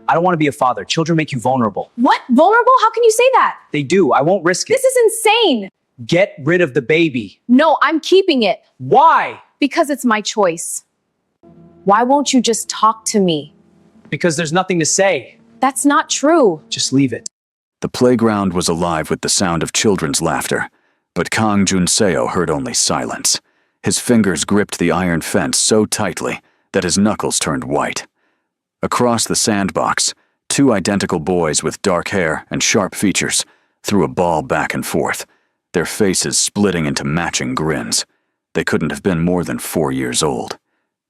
I don't want to be a father. Children make you vulnerable. What? Vulnerable? How can you say that? They do. I won't risk it. This is insane. Get rid of the baby. No, I'm keeping it. Why? Because it's my choice. Why won't you just talk to me? Because there's nothing to say. That's not true. Just leave it. The playground was alive with the sound of children's laughter, but Kang Junseo heard only silence. His fingers gripped the iron fence so tightly that his knuckles turned white. Across the sandbox, two identical boys with dark hair and sharp features threw a ball back and forth, their faces splitting into matching grins. They couldn't have been more than 4 years old,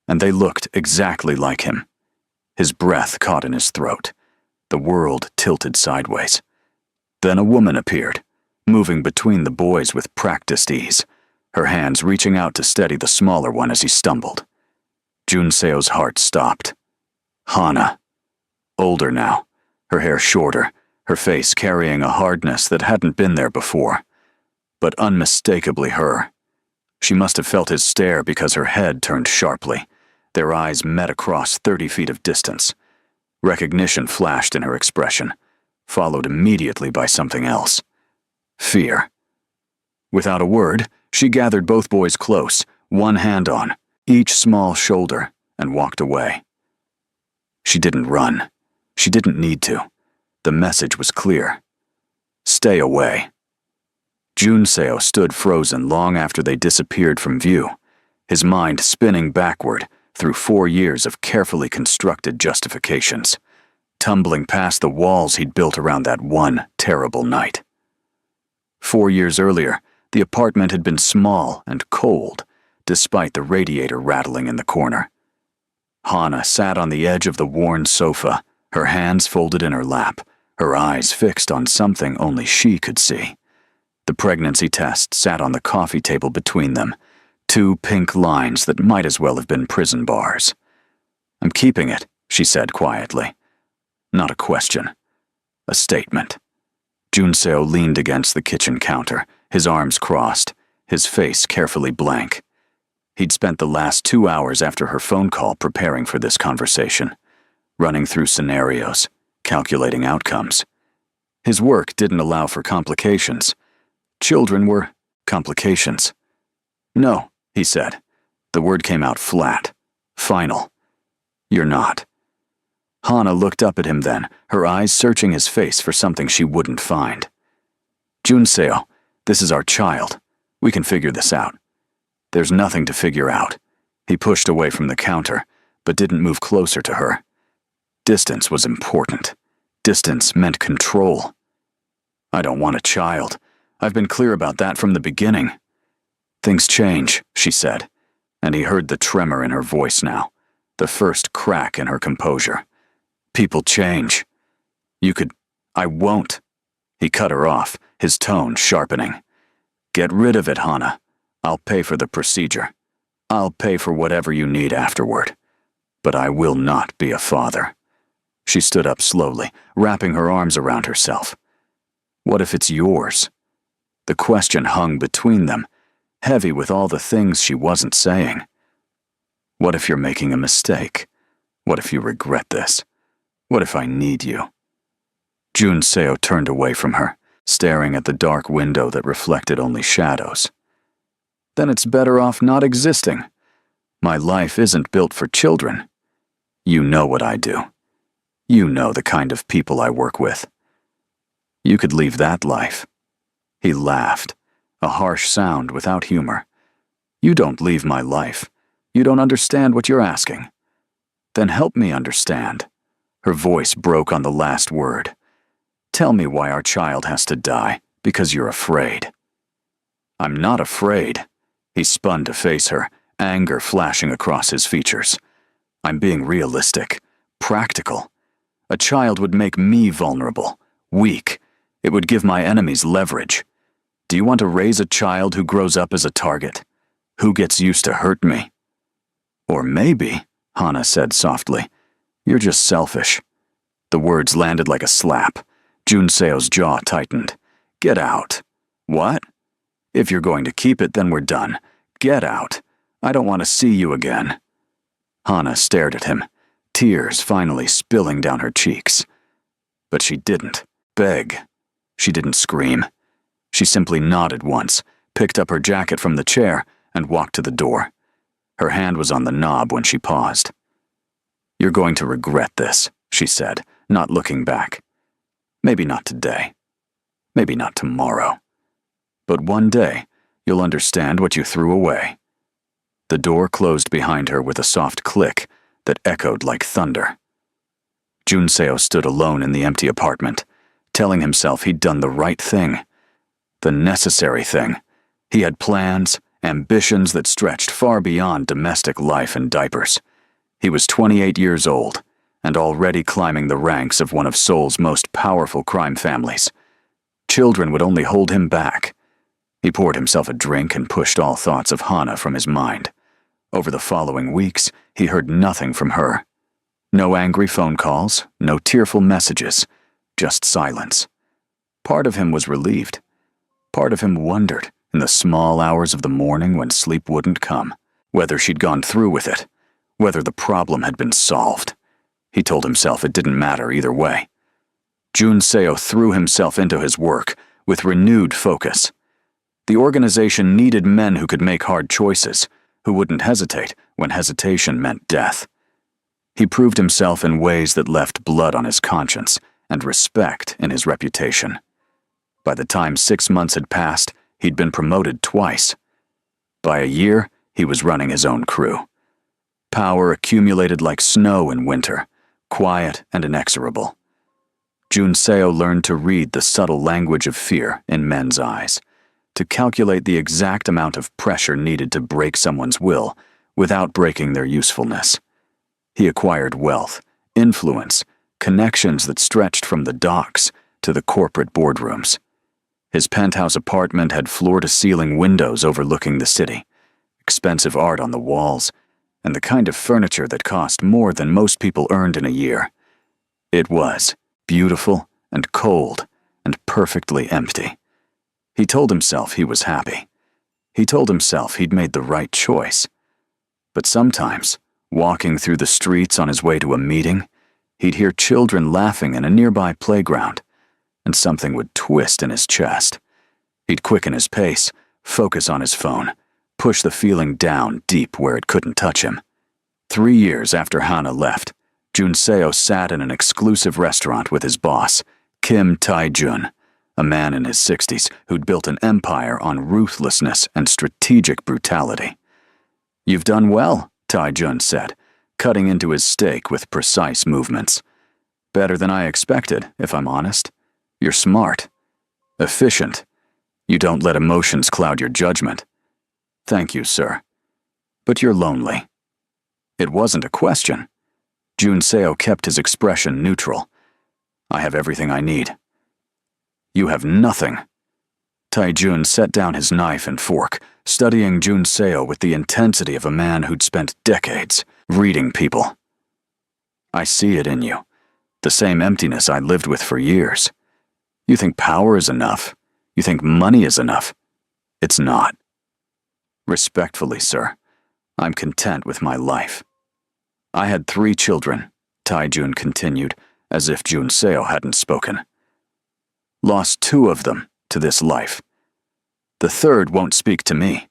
and they looked exactly like him. His breath caught in his throat. The world tilted sideways. Then a woman appeared, moving between the boys with practiced ease, her hands reaching out to steady the smaller one as he stumbled. Junseo's heart stopped. Hana. Older now, her hair shorter, her face carrying a hardness that hadn't been there before, but unmistakably her. She must have felt his stare because her head turned sharply. Their eyes met across 30 feet of distance. Recognition flashed in her expression, followed immediately by something else. Fear. Without a word, she gathered both boys close, one hand on each small shoulder, and walked away. She didn't run. She didn't need to. The message was clear. Stay away. Junseo stood frozen long after they disappeared from view, his mind spinning backward through 4 years of carefully constructed justifications, tumbling past the walls he'd built around that one terrible night. 4 years earlier, the apartment had been small and cold, despite the radiator rattling in the corner. Hana sat on the edge of the worn sofa, her hands folded in her lap, her eyes fixed on something only she could see. The pregnancy test sat on the coffee table between them, 2 pink lines that might as well have been prison bars. "I'm keeping it," she said quietly. Not a question. A statement. Junseo leaned against the kitchen counter, his arms crossed, his face carefully blank. He'd spent the last 2 hours after her phone call preparing for this conversation, running through scenarios, calculating outcomes. His work didn't allow for complications. Children were complications. "No," he said. The word came out flat, final. "You're not." Hana looked up at him then, her eyes searching his face for something she wouldn't find. "Junseo, this is our child. We can figure this out." "There's nothing to figure out." He pushed away from the counter, but didn't move closer to her. Distance was important. Distance meant control. "I don't want a child. I've been clear about that from the beginning." "Things change," she said, and he heard the tremor in her voice now, the first crack in her composure. "People change. I won't." He cut her off, his tone sharpening. "Get rid of it, Hana. I'll pay for the procedure. I'll pay for whatever you need afterward. But I will not be a father." She stood up slowly, wrapping her arms around herself. "What if it's yours?" The question hung between them, heavy with all the things she wasn't saying. "What if you're making a mistake? What if you regret this? What if I need you?" Junseo turned away from her, staring at the dark window that reflected only shadows. "Then it's better off not existing. My life isn't built for children. You know what I do. You know the kind of people I work with. You could leave that life." He laughed, a harsh sound without humor. "You don't leave my life. You don't understand what you're asking." "Then help me understand." Her voice broke on the last word. "Tell me why our child has to die, because you're afraid." "I'm not afraid." He spun to face her, anger flashing across his features. "I'm being realistic, practical. A child would make me vulnerable, weak. It would give my enemies leverage. Do you want to raise a child who grows up as a target? Who gets used to hurt me?" "Or maybe," Hana said softly, "you're just selfish." The words landed like a slap. Junseo's jaw tightened. "Get out." "What?" "If you're going to keep it, then we're done. Get out. I don't want to see you again." Hana stared at him, tears finally spilling down her cheeks. But she didn't beg. She didn't scream. She simply nodded once, picked up her jacket from the chair, and walked to the door. Her hand was on the knob when she paused. "You're going to regret this," she said, not looking back. "Maybe not today. Maybe not tomorrow. But one day, you'll understand what you threw away." The door closed behind her with a soft click that echoed like thunder. Junseo stood alone in the empty apartment, telling himself he'd done the right thing. The necessary thing. He had plans, ambitions that stretched far beyond domestic life and diapers. He was 28 years old, and already climbing the ranks of one of Seoul's most powerful crime families. Children would only hold him back. He poured himself a drink and pushed all thoughts of Hana from his mind. Over the following weeks, he heard nothing from her. No angry phone calls, no tearful messages, just silence. Part of him was relieved. Part of him wondered, in the small hours of the morning when sleep wouldn't come, whether she'd gone through with it, whether the problem had been solved. He told himself it didn't matter either way. Junseo threw himself into his work with renewed focus. The organization needed men who could make hard choices, who wouldn't hesitate when hesitation meant death. He proved himself in ways that left blood on his conscience and respect in his reputation. By the time 6 months had passed, he'd been promoted twice. By a year, he was running his own crew. Power accumulated like snow in winter, quiet and inexorable. Junseo learned to read the subtle language of fear in men's eyes, to calculate the exact amount of pressure needed to break someone's will without breaking their usefulness. He acquired wealth, influence, connections that stretched from the docks to the corporate boardrooms. His penthouse apartment had floor-to-ceiling windows overlooking the city, expensive art on the walls, and the kind of furniture that cost more than most people earned in a year. It was beautiful and cold and perfectly empty. He told himself he was happy. He told himself he'd made the right choice. But sometimes, walking through the streets on his way to a meeting, he'd hear children laughing in a nearby playground, and something would twist in his chest. He'd quicken his pace, focus on his phone, push the feeling down deep where it couldn't touch him. 3 years after Hana left, Junseo sat in an exclusive restaurant with his boss, Kim Tae-jun, a man in his 60s who'd built an empire on ruthlessness and strategic brutality. "You've done well," Tae-jun said, cutting into his steak with precise movements. "Better than I expected, if I'm honest. You're smart, efficient. You don't let emotions cloud your judgment." "Thank you, sir. But you're lonely." It wasn't a question. Junseo kept his expression neutral. "I have everything I need." "You have nothing." Tae-jun set down his knife and fork, studying Junseo with the intensity of a man who'd spent decades reading people. "I see it in you, the same emptiness I lived with for years. You think power is enough. You think money is enough. It's not. Respectfully, sir, I'm content with my life." "I had 3 children," Tae-jun continued, as if Junseo hadn't spoken. "Lost 2 of them to this life. The 3rd won't speak to me.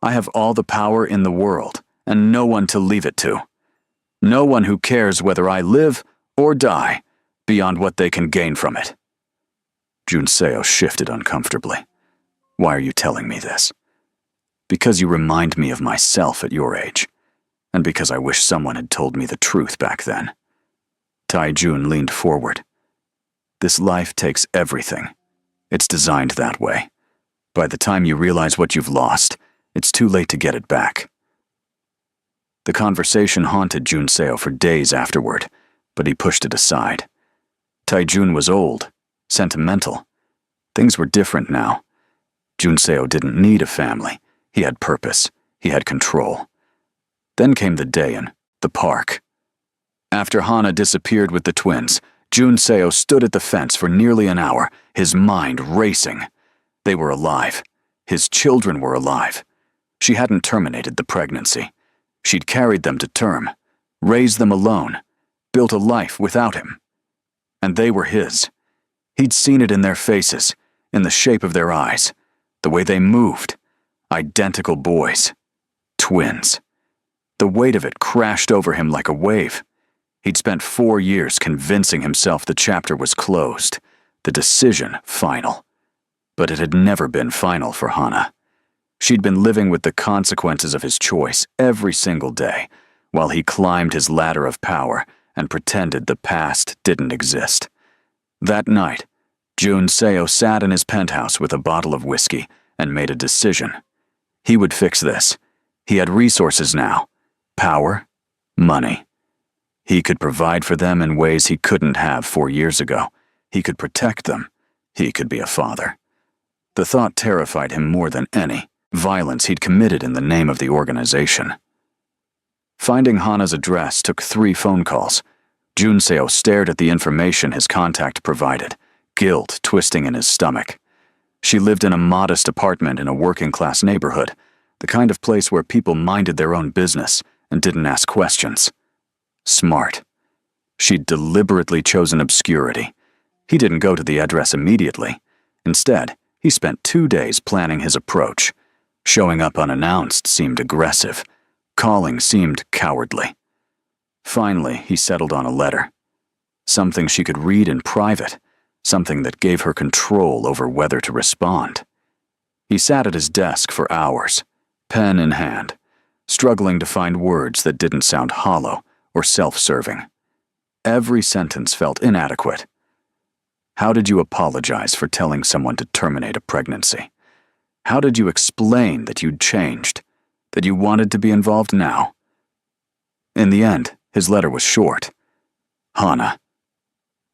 I have all the power in the world, and no one to leave it to. No one who cares whether I live or die beyond what they can gain from it." Junseo shifted uncomfortably. "Why are you telling me this?" "Because you remind me of myself at your age, and because I wish someone had told me the truth back then." Tae-jun leaned forward. "This life takes everything. It's designed that way. By the time you realize what you've lost, it's too late to get it back." The conversation haunted Junseo for days afterward, but he pushed it aside. Tae-jun was old, sentimental. Things were different now. Junseo didn't need a family. He had purpose. He had control. Then came the day in the park. After Hana disappeared with the twins, Junseo stood at the fence for nearly an hour, his mind racing. They were alive. His children were alive. She hadn't terminated the pregnancy. She'd carried them to term, raised them alone, built a life without him. And they were his. He'd seen it in their faces, in the shape of their eyes, the way they moved. Identical boys. Twins. The weight of it crashed over him like a wave. He'd spent 4 years convincing himself the chapter was closed, the decision final. But it had never been final for Hana. She'd been living with the consequences of his choice every single day, while he climbed his ladder of power and pretended the past didn't exist. That night, Jun Seo sat in his penthouse with a bottle of whiskey and made a decision. He would fix this. He had resources now. Power, money. He could provide for them in ways he couldn't have 4 years ago. He could protect them. He could be a father. The thought terrified him more than any violence he'd committed in the name of the organization. Finding Hana's address took 3 phone calls. Junseo stared at the information his contact provided, guilt twisting in his stomach. She lived in a modest apartment in a working-class neighborhood, the kind of place where people minded their own business and didn't ask questions. Smart. She'd deliberately chosen obscurity. He didn't go to the address immediately. Instead, he spent 2 days planning his approach. Showing up unannounced seemed aggressive. Calling seemed cowardly. Finally, he settled on a letter. Something she could read in private. Something that gave her control over whether to respond. He sat at his desk for hours, pen in hand, struggling to find words that didn't sound hollow or self-serving. Every sentence felt inadequate. How did you apologize for telling someone to terminate a pregnancy? How did you explain that you'd changed, that you wanted to be involved now? In the end, his letter was short. Hana,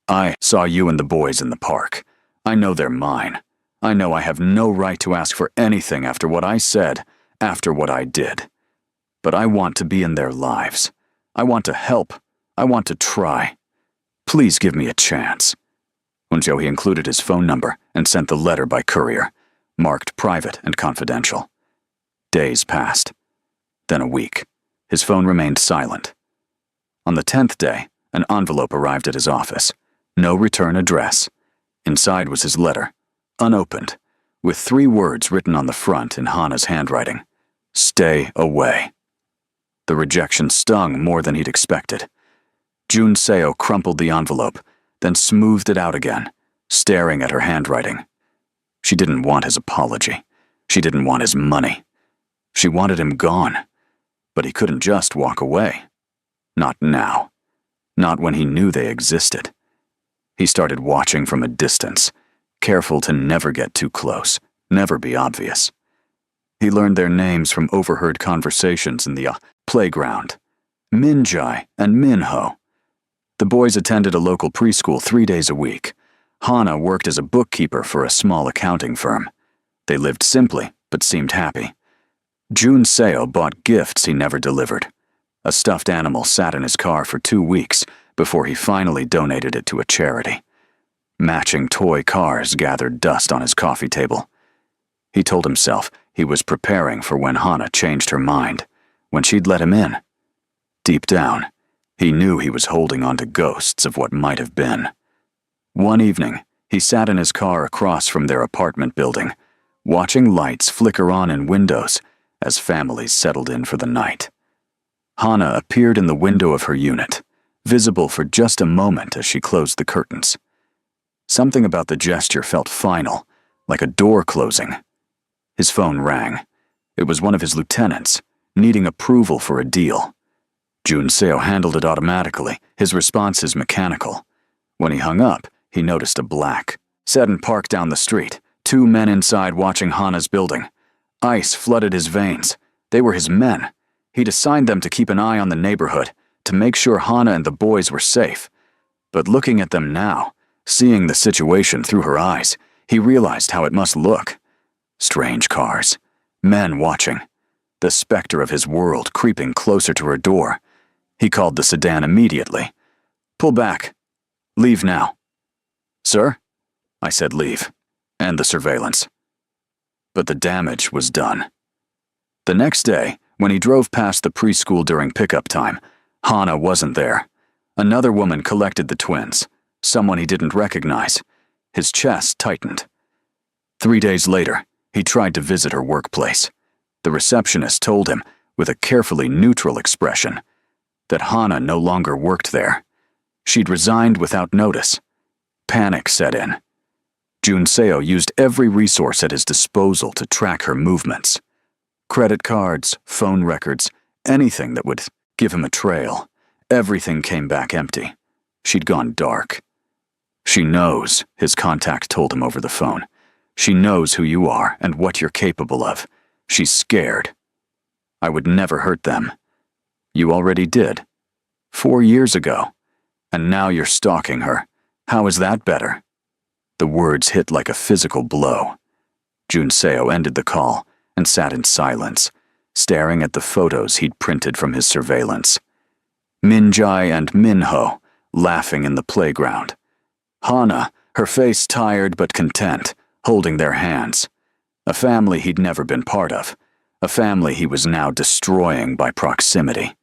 I saw you and the boys in the park. I know they're mine. I know I have no right to ask for anything after what I said, after what I did. But I want to be in their lives. I want to help. I want to try. Please give me a chance. Until he included his phone number and sent the letter by courier, marked private and confidential. Days passed. Then a week. His phone remained silent. On the 10th day, an envelope arrived at his office. No return address. Inside was his letter, unopened, with 3 words written on the front in Hana's handwriting. Stay away. The rejection stung more than he'd expected. Junseo crumpled the envelope, then smoothed it out again, staring at her handwriting. She didn't want his apology. She didn't want his money. She wanted him gone. But he couldn't just walk away. Not now. Not when he knew they existed. He started watching from a distance, careful to never get too close, never be obvious. He learned their names from overheard conversations in the playground. Minjai and Minho. The boys attended a local preschool 3 days a week. Hana worked as a bookkeeper for a small accounting firm. They lived simply, but seemed happy. Junseo bought gifts he never delivered. A stuffed animal sat in his car for 2 weeks before he finally donated it to a charity. Matching toy cars gathered dust on his coffee table. He told himself he was preparing for when Hana changed her mind, when she'd let him in. Deep down, he knew he was holding on to ghosts of what might have been. One evening, he sat in his car across from their apartment building, watching lights flicker on in windows as families settled in for the night. Hana appeared in the window of her unit, visible for just a moment as she closed the curtains. Something about the gesture felt final, like a door closing. His phone rang. It was one of his lieutenants, needing approval for a deal. Junseo handled it automatically, his responses mechanical. When he hung up, he noticed a black, sudden park down the street, 2 men inside watching Hana's building. Ice flooded his veins. They were his men. He'd assigned them to keep an eye on the neighborhood, to make sure Hana and the boys were safe. But looking at them now, seeing the situation through her eyes, he realized how it must look. Strange cars, men watching, the specter of his world creeping closer to her door. He called the sedan immediately. Pull back. Leave now. Sir? I said leave. And the surveillance. But the damage was done. The next day, when he drove past the preschool during pickup time, Hana wasn't there. Another woman collected the twins, someone he didn't recognize. His chest tightened. 3 days later, he tried to visit her workplace. The receptionist told him, with a carefully neutral expression, that Hana no longer worked there. She'd resigned without notice. Panic set in. Junseo used every resource at his disposal to track her movements. Credit cards, phone records, anything that would give him a trail. Everything came back empty. She'd gone dark. She knows, his contact told him over the phone. She knows who you are and what you're capable of. She's scared. I would never hurt them. You already did. 4 years ago. And now you're stalking her. How is that better? The words hit like a physical blow. Junseo ended the call and sat in silence, staring at the photos he'd printed from his surveillance. Minjae and Minho, laughing in the playground. Hana, her face tired but content, holding their hands. A family he'd never been part of. A family he was now destroying by proximity.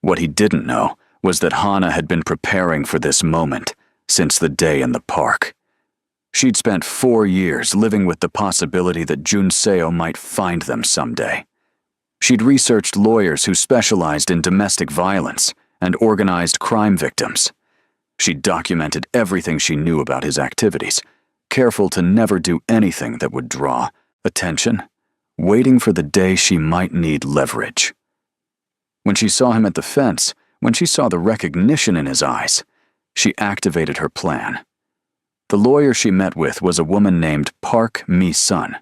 What he didn't know was that Hana had been preparing for this moment since the day in the park. She'd spent 4 years living with the possibility that Junseo might find them someday. She'd researched lawyers who specialized in domestic violence and organized crime victims. She'd documented everything she knew about his activities, careful to never do anything that would draw attention, waiting for the day she might need leverage. When she saw him at the fence, when she saw the recognition in his eyes, she activated her plan. The lawyer she met with was a woman named Park Mi-sun,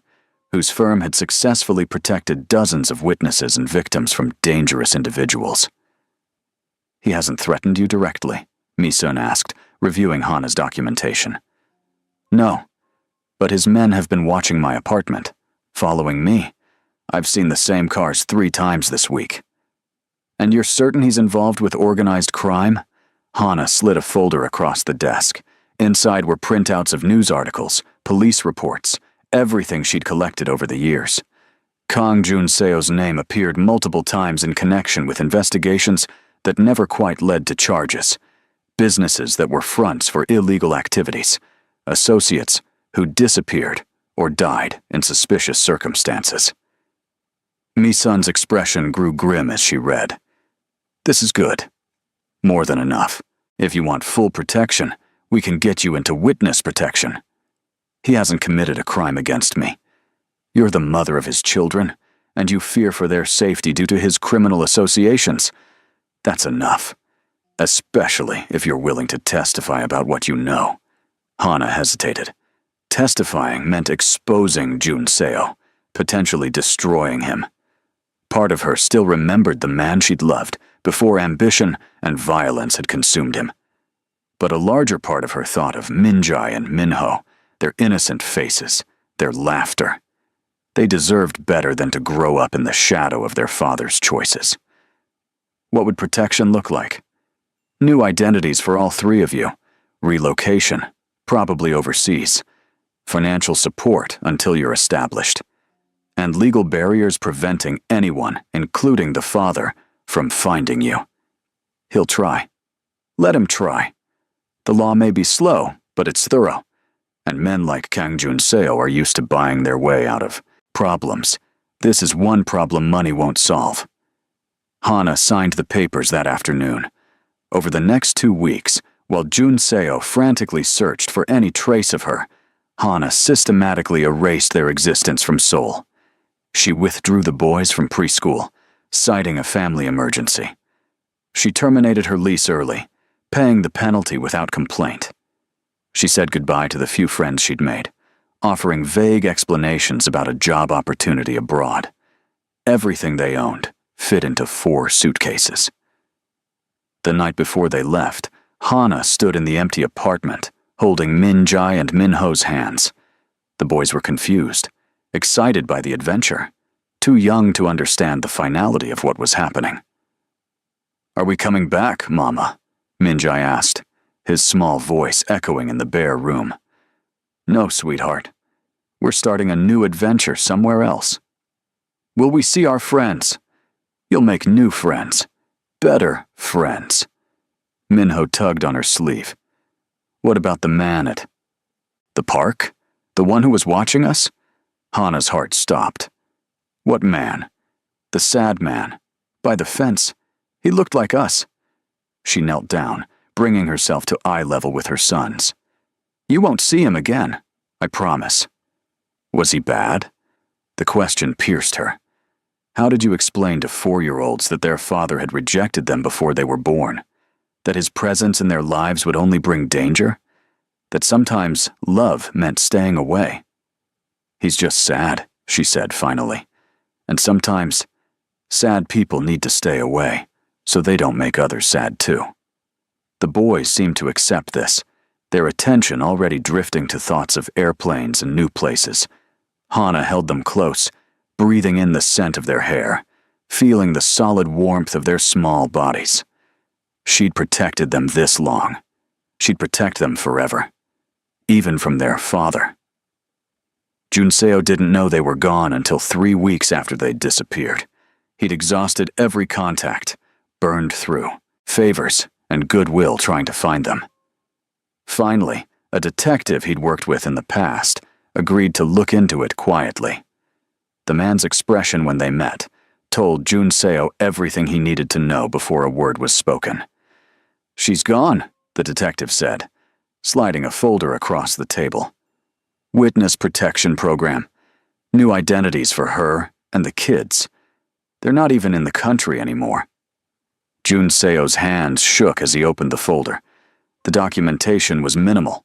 whose firm had successfully protected dozens of witnesses and victims from dangerous individuals. He hasn't threatened you directly? Mi-sun asked, reviewing Hana's documentation. No, but his men have been watching my apartment, following me. I've seen the same cars 3 times this week. And you're certain he's involved with organized crime? Hana slid a folder across the desk. Inside were printouts of news articles, police reports, everything she'd collected over the years. Kang Junseo's name appeared multiple times in connection with investigations that never quite led to charges. Businesses that were fronts for illegal activities. Associates who disappeared or died in suspicious circumstances. Mi-sun's expression grew grim as she read. This is good. More than enough. If you want full protection, we can get you into witness protection. He hasn't committed a crime against me. You're the mother of his children, and you fear for their safety due to his criminal associations. That's enough. Especially if you're willing to testify about what you know. Hana hesitated. Testifying meant exposing Junseo, potentially destroying him. Part of her still remembered the man she'd loved before ambition and violence had consumed him. But a larger part of her thought of Minjae and Minho, their innocent faces, their laughter. They deserved better than to grow up in the shadow of their father's choices. What would protection look like? New identities for all 3 of you. Relocation, probably overseas. Financial support until you're established. And legal barriers preventing anyone, including the father, from finding you. He'll try. Let him try. The law may be slow, but it's thorough. And men like Kang Junseo are used to buying their way out of problems. This is one problem money won't solve. Hana signed the papers that afternoon. Over the next 2 weeks, while Junseo frantically searched for any trace of her, Hana systematically erased their existence from Seoul. She withdrew the boys from preschool, citing a family emergency. She terminated her lease early, paying the penalty without complaint. She said goodbye to the few friends she'd made, offering vague explanations about a job opportunity abroad. Everything they owned fit into 4 suitcases. The night before they left, Hana stood in the empty apartment, holding Minjae and Minho's hands. The boys were confused, excited by the adventure, too young to understand the finality of what was happening. Are we coming back, Mama? Minjae asked, his small voice echoing in the bare room. No, sweetheart. We're starting a new adventure somewhere else. Will we see our friends? You'll make new friends. Better friends. Minho tugged on her sleeve. What about the man at the park? The one who was watching us? Hana's heart stopped. What man? The sad man. By the fence. He looked like us. She knelt down, bringing herself to eye level with her son's. You won't see him again, I promise. Was he bad? The question pierced her. How did you explain to 4-year-olds that their father had rejected them before they were born? That his presence in their lives would only bring danger? That sometimes love meant staying away? He's just sad, she said finally. And sometimes, sad people need to stay away, so they don't make others sad too. The boys seemed to accept this, their attention already drifting to thoughts of airplanes and new places. Hana held them close, breathing in the scent of their hair, feeling the solid warmth of their small bodies. She'd protected them this long. She'd protect them forever, even from their father. Junseo didn't know they were gone until 3 weeks after they'd disappeared. He'd exhausted every contact, burned through, favors, and goodwill trying to find them. Finally, a detective he'd worked with in the past agreed to look into it quietly. The man's expression when they met told Junseo everything he needed to know before a word was spoken. She's gone, the detective said, sliding a folder across the table. Witness protection program. New identities for her and the kids. They're not even in the country anymore. Junseo's hands shook as he opened the folder. The documentation was minimal.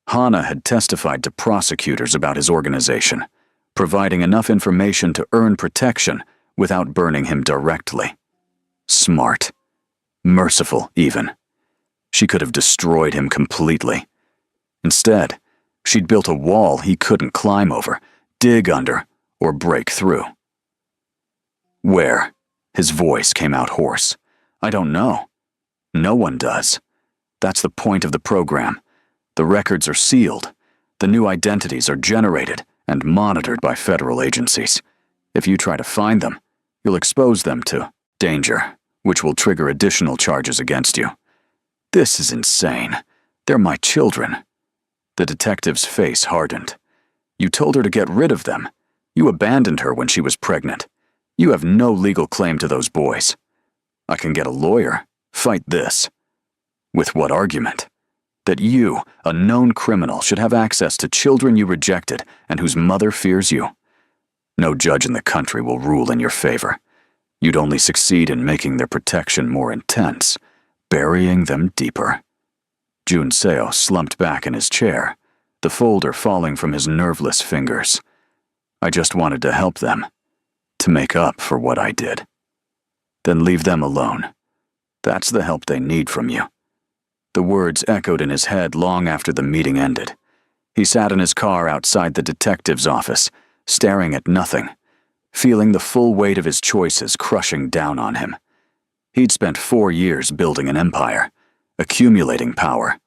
Hana had testified to prosecutors about his organization, providing enough information to earn protection without burning him directly. Smart. Merciful, even. She could have destroyed him completely. Instead, she'd built a wall he couldn't climb over, dig under, or break through. Where? His voice came out hoarse. I don't know. No one does. That's the point of the program. The records are sealed. The new identities are generated and monitored by federal agencies. If you try to find them, you'll expose them to danger, which will trigger additional charges against you. This is insane. They're my children. The detective's face hardened. You told her to get rid of them. You abandoned her when she was pregnant. You have no legal claim to those boys. I can get a lawyer. Fight this. With what argument? That you, a known criminal, should have access to children you rejected and whose mother fears you. No judge in the country will rule in your favor. You'd only succeed in making their protection more intense, burying them deeper. Junseo slumped back in his chair, the folder falling from his nerveless fingers. I just wanted to help them, to make up for what I did. Then leave them alone. That's the help they need from you. The words echoed in his head long after the meeting ended. He sat in his car outside the detective's office, staring at nothing, feeling the full weight of his choices crushing down on him. He'd spent 4 years building an empire, accumulating power,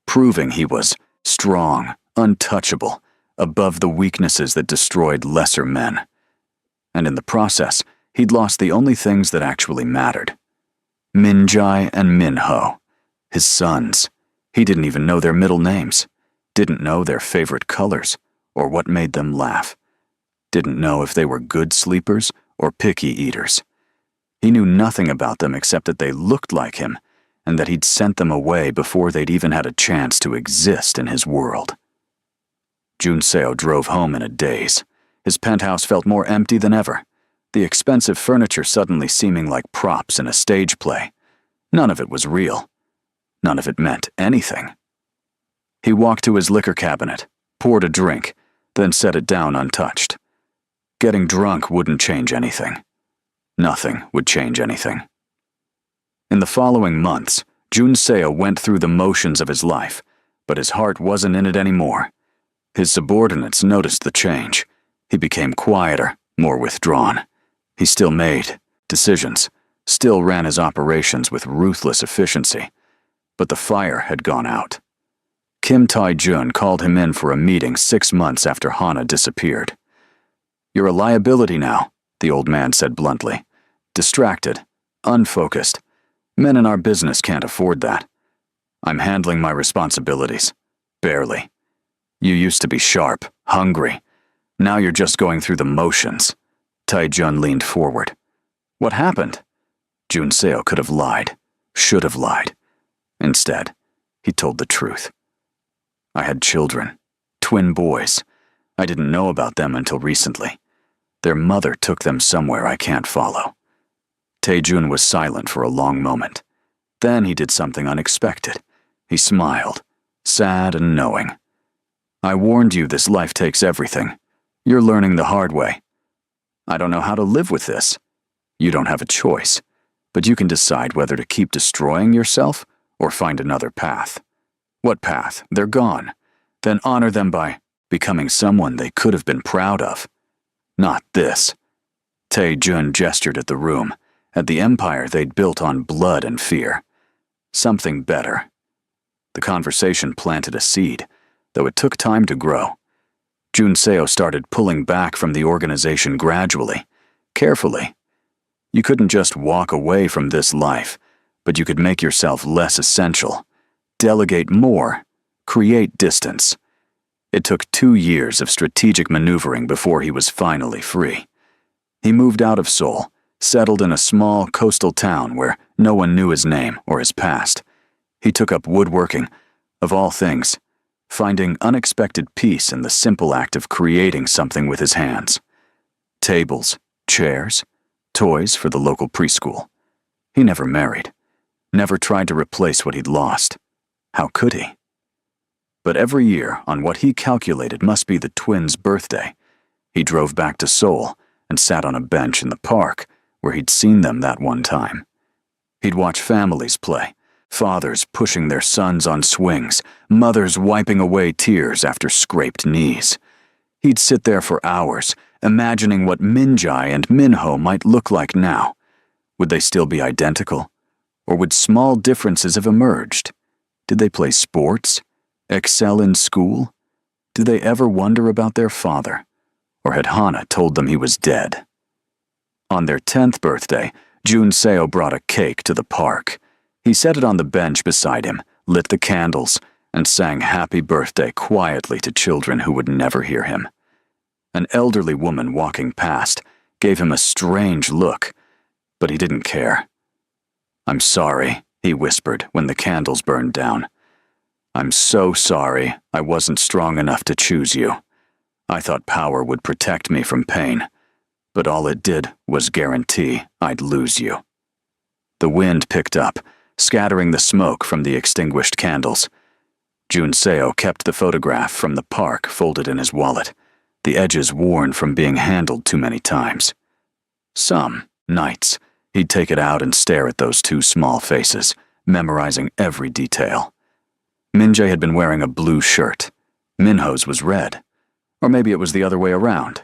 proving he was strong, untouchable, above the weaknesses that destroyed lesser men. And in the process, he'd lost the only things that actually mattered. Minjai and Minho, his sons. He didn't even know their middle names, didn't know their favorite colors, or what made them laugh, didn't know if they were good sleepers or picky eaters. He knew nothing about them except that they looked like him, and that he'd sent them away before they'd even had a chance to exist in his world. Junseo drove home in a daze. His penthouse felt more empty than ever, the expensive furniture suddenly seeming like props in a stage play. None of it was real. None of it meant anything. He walked to his liquor cabinet, poured a drink, then set it down untouched. Getting drunk wouldn't change anything. Nothing would change anything. In the following months, Junseo went through the motions of his life, but his heart wasn't in it anymore. His subordinates noticed the change. He became quieter, more withdrawn. He still made decisions, still ran his operations with ruthless efficiency, but the fire had gone out. Kim Tai-jun called him in for a meeting 6 months after Hana disappeared. You're a liability now, the old man said bluntly. Distracted, unfocused. Men in our business can't afford that. I'm handling my responsibilities. Barely. You used to be sharp, hungry. Now you're just going through the motions. Tae-jun leaned forward. What happened? Junseo could have lied. Should have lied. Instead, he told the truth. I had children. Twin boys. I didn't know about them until recently. Their mother took them somewhere I can't follow. Tae-jun was silent for a long moment. Then he did something unexpected. He smiled, sad and knowing. I warned you this life takes everything. You're learning the hard way. I don't know how to live with this. You don't have a choice, but you can decide whether to keep destroying yourself or find another path. What path? They're gone. Then honor them by becoming someone they could have been proud of. Not this. Tae-jun gestured at the room, at the empire they'd built on blood and fear. Something better. The conversation planted a seed, though it took time to grow. Junseo started pulling back from the organization gradually, carefully. You couldn't just walk away from this life, but you could make yourself less essential, delegate more, create distance. It took 2 years of strategic maneuvering before he was finally free. He moved out of Seoul, settled in a small coastal town where no one knew his name or his past. He took up woodworking, of all things, finding unexpected peace in the simple act of creating something with his hands. Tables, chairs, toys for the local preschool. He never married, never tried to replace what he'd lost. How could he? But every year, on what he calculated must be the twins' birthday, he drove back to Seoul and sat on a bench in the park where he'd seen them that one time. He'd watch families play, fathers pushing their sons on swings, mothers wiping away tears after scraped knees. He'd sit there for hours, imagining what Minjae and Minho might look like now. Would they still be identical? Or would small differences have emerged? Did they play sports? Excel in school? Did they ever wonder about their father? Or had Hana told them he was dead? On their 10th birthday, Junseo brought a cake to the park. He set it on the bench beside him, lit the candles, and sang happy birthday quietly to children who would never hear him. An elderly woman walking past gave him a strange look, but he didn't care. "I'm sorry," he whispered when the candles burned down. "I'm so sorry I wasn't strong enough to choose you. I thought power would protect me from pain, but all it did was guarantee I'd lose you." The wind picked up, scattering the smoke from the extinguished candles. Junseo kept the photograph from the park folded in his wallet, the edges worn from being handled too many times. Some nights, he'd take it out and stare at those two small faces, memorizing every detail. Minjae had been wearing a blue shirt. Minho's was red. Or maybe it was the other way around.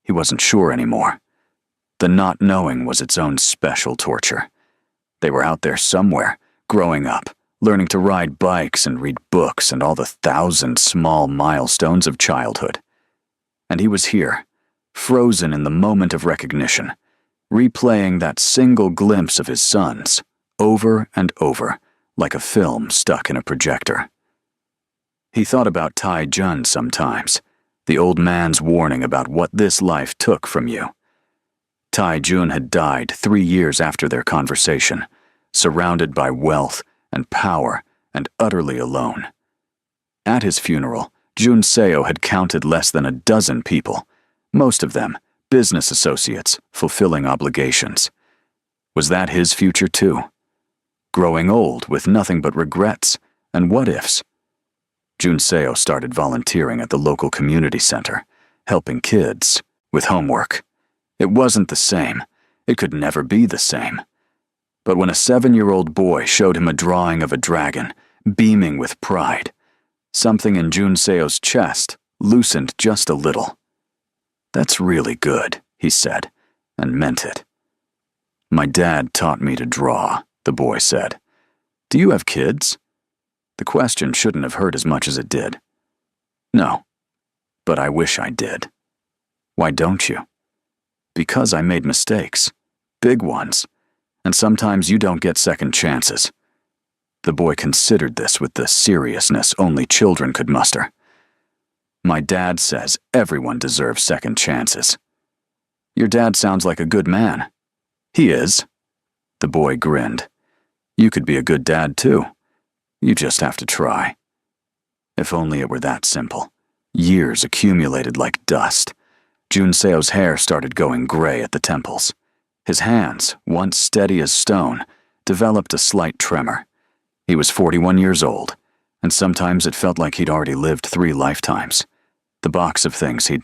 He wasn't sure anymore. The not knowing was its own special torture. They were out there somewhere, growing up, learning to ride bikes and read books and all the 1,000 small milestones of childhood. And he was here, frozen in the moment of recognition, replaying that single glimpse of his sons, over and over, like a film stuck in a projector. He thought about Tae-jun sometimes, the old man's warning about what this life took from you. Tae-jun had died 3 years after their conversation, surrounded by wealth and power and utterly alone. At his funeral, Junseo had counted less than a dozen people, most of them business associates fulfilling obligations. Was that his future too? Growing old with nothing but regrets and what-ifs? Junseo started volunteering at the local community center, helping kids with homework. It wasn't the same. It could never be the same. But when a 7-year-old boy showed him a drawing of a dragon, beaming with pride, something in Junseo's chest loosened just a little. "That's really good," he said, and meant it. "My dad taught me to draw," the boy said. "Do you have kids?" The question shouldn't have hurt as much as it did. "No, but I wish I did." "Why don't you?" "Because I made mistakes. Big ones. And sometimes you don't get second chances. The boy considered this with the seriousness only children could muster. My dad says everyone deserves second chances. Your dad sounds like a good man. He is. The boy grinned. You could be a good dad too. You just have to try. If only it were that simple. Years accumulated like dust. Junseo's hair started going gray at the temples. His hands, once steady as stone, developed a slight tremor. He was 41 years old, and sometimes it felt like he'd already lived 3 lifetimes. The box of things he'd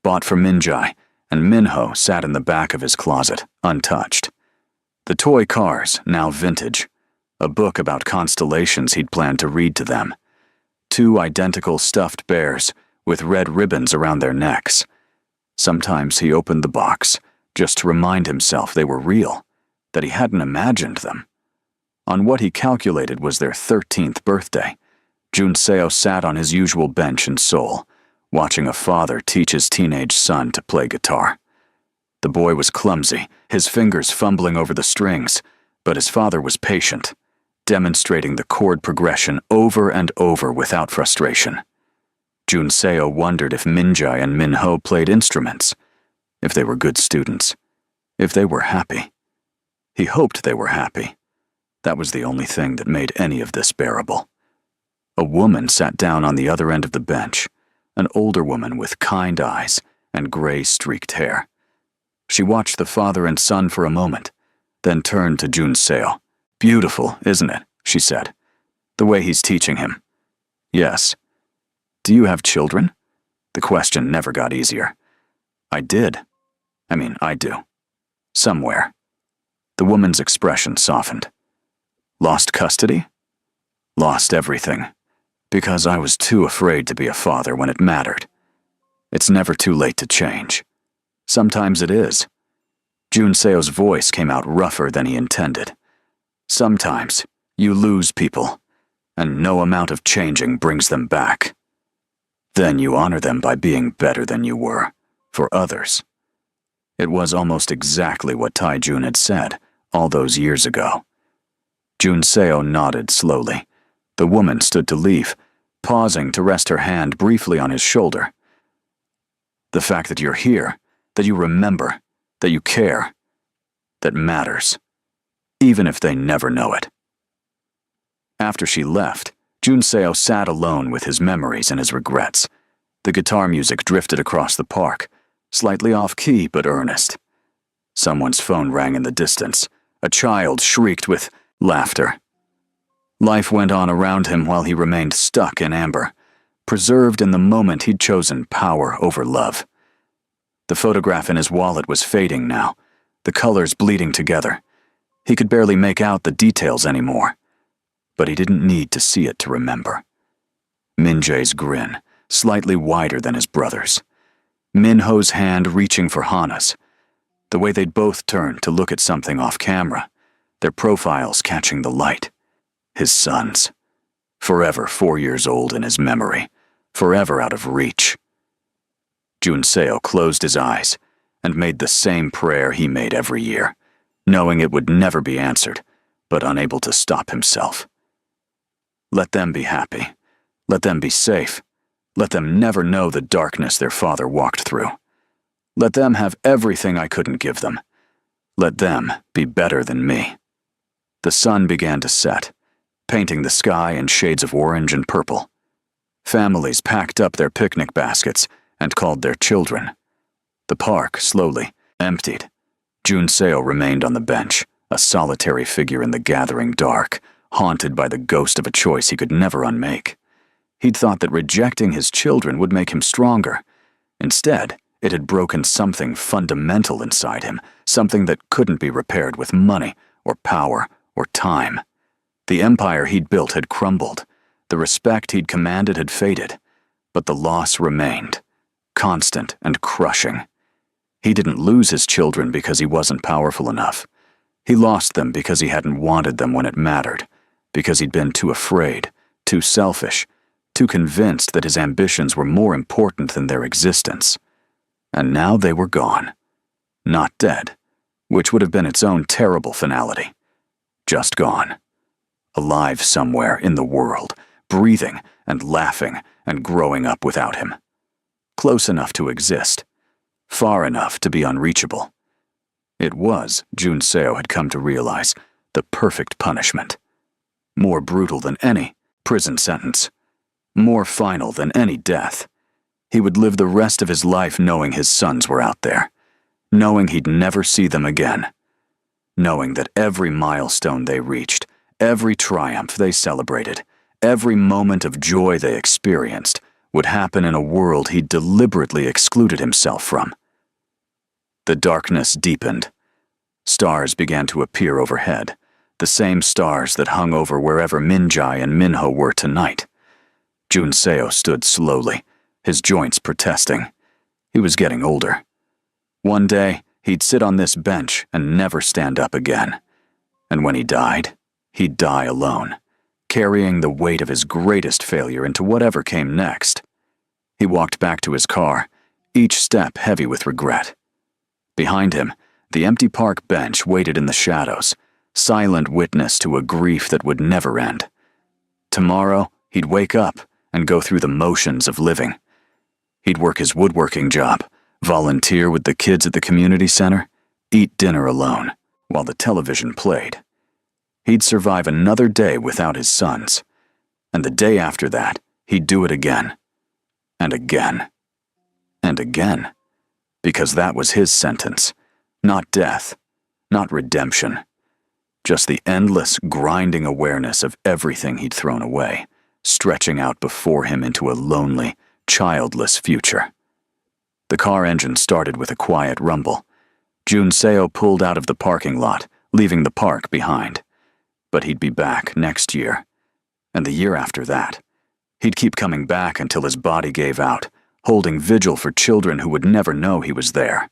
bought for Minjai and Minho sat in the back of his closet, untouched. The toy cars, now vintage. A book about constellations he'd planned to read to them. 2 identical stuffed bears with red ribbons around their necks. Sometimes he opened the box just to remind himself they were real, that he hadn't imagined them. On what he calculated was their 13th birthday, Junseo sat on his usual bench in Seoul, watching a father teach his teenage son to play guitar. The boy was clumsy, his fingers fumbling over the strings, but his father was patient, demonstrating the chord progression over and over without frustration. Junseo wondered if Minjai and Minho played instruments, if they were good students, if they were happy. He hoped they were happy. That was the only thing that made any of this bearable. A woman sat down on the other end of the bench, an older woman with kind eyes and gray-streaked hair. She watched the father and son for a moment, then turned to Junseo. "Beautiful, isn't it?" she said. "The way he's teaching him." "Yes." "Do you have children?" The question never got easier. I do. Somewhere. The woman's expression softened. "Lost custody?" "Lost everything. Because I was too afraid to be a father when it mattered. It's never too late to change. Sometimes it is." Junseo's voice came out rougher than he intended. "Sometimes you lose people, and no amount of changing brings them back. Then you honor them by being better than you were, for others." It was almost exactly what Taijun had said all those years ago. Junseo nodded slowly. The woman stood to leave, pausing to rest her hand briefly on his shoulder. "The fact that you're here, that you remember, that you care, that matters, even if they never know it." After she left, Junseo sat alone with his memories and his regrets. The guitar music drifted across the park, slightly off-key but earnest. Someone's phone rang in the distance. A child shrieked with laughter. Life went on around him while he remained stuck in amber, preserved in the moment he'd chosen power over love. The photograph in his wallet was fading now, the colors bleeding together. He could barely make out the details anymore, but he didn't need to see it to remember. Minjae's grin, slightly wider than his brother's. Minho's hand reaching for Hana's. The way they'd both turned to look at something off camera, their profiles catching the light. His sons. Forever 4 years old in his memory, forever out of reach. Junseo closed his eyes and made the same prayer he made every year, knowing it would never be answered, but unable to stop himself. Let them be happy. Let them be safe. Let them never know the darkness their father walked through. Let them have everything I couldn't give them. Let them be better than me. The sun began to set, painting the sky in shades of orange and purple. Families packed up their picnic baskets and called their children. The park slowly emptied. Junseo remained on the bench, a solitary figure in the gathering dark, haunted by the ghost of a choice he could never unmake. He'd thought that rejecting his children would make him stronger. Instead, it had broken something fundamental inside him, something that couldn't be repaired with money or power or time. The empire he'd built had crumbled. The respect he'd commanded had faded. But the loss remained, constant and crushing. He didn't lose his children because he wasn't powerful enough. He lost them because he hadn't wanted them when it mattered, because he'd been too afraid, too selfish, too convinced that his ambitions were more important than their existence. And now they were gone. Not dead, which would have been its own terrible finality. Just gone. Alive somewhere in the world, breathing and laughing and growing up without him. Close enough to exist, far enough to be unreachable. It was, Jun Seo had come to realize, the perfect punishment. More brutal than any prison sentence. More final than any death. He would live the rest of his life knowing his sons were out there, knowing he'd never see them again, knowing that every milestone they reached, every triumph they celebrated, every moment of joy they experienced would happen in a world he'd deliberately excluded himself from. The darkness deepened. Stars began to appear overhead, the same stars that hung over wherever Minjai and Minho were tonight. Jun Seo stood slowly, his joints protesting. He was getting older. One day, he'd sit on this bench and never stand up again. And when he died, he'd die alone, carrying the weight of his greatest failure into whatever came next. He walked back to his car, each step heavy with regret. Behind him, the empty park bench waited in the shadows, silent witness to a grief that would never end. Tomorrow, he'd wake up and go through the motions of living. He'd work his woodworking job, volunteer with the kids at the community center, eat dinner alone while the television played. He'd survive another day without his sons, and the day after that, he'd do it again, and again, and again, because that was his sentence, not death, not redemption, just the endless, grinding awareness of everything he'd thrown away, stretching out before him into a lonely, childless future. The car engine started with a quiet rumble. Jun Seo pulled out of the parking lot, leaving the park behind. But he'd be back next year, and the year after that. He'd keep coming back until his body gave out, holding vigil for children who would never know he was there.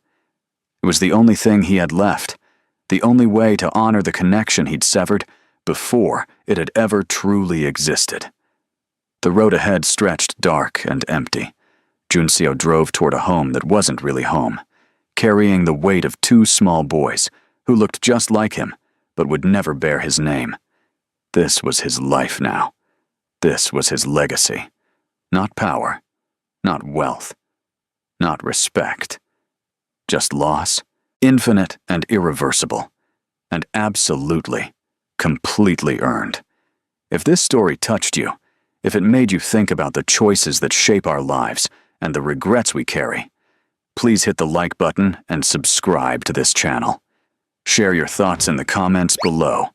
It was the only thing he had left, the only way to honor the connection he'd severed before it had ever truly existed. The road ahead stretched dark and empty. Jun Seo drove toward a home that wasn't really home, carrying the weight of two small boys who looked just like him but would never bear his name. This was his life now. This was his legacy. Not power, not wealth, not respect. Just loss, infinite and irreversible, and absolutely, completely earned. If this story touched you, if it made you think about the choices that shape our lives and the regrets we carry, please hit the like button and subscribe to this channel. Share your thoughts in the comments below.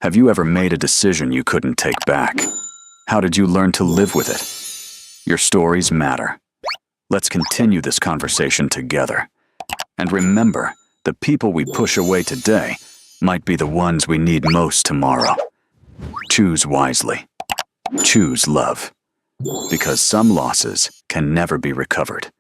Have you ever made a decision you couldn't take back? How did you learn to live with it? Your stories matter. Let's continue this conversation together. And remember, the people we push away today might be the ones we need most tomorrow. Choose wisely. Choose love. Because some losses can never be recovered.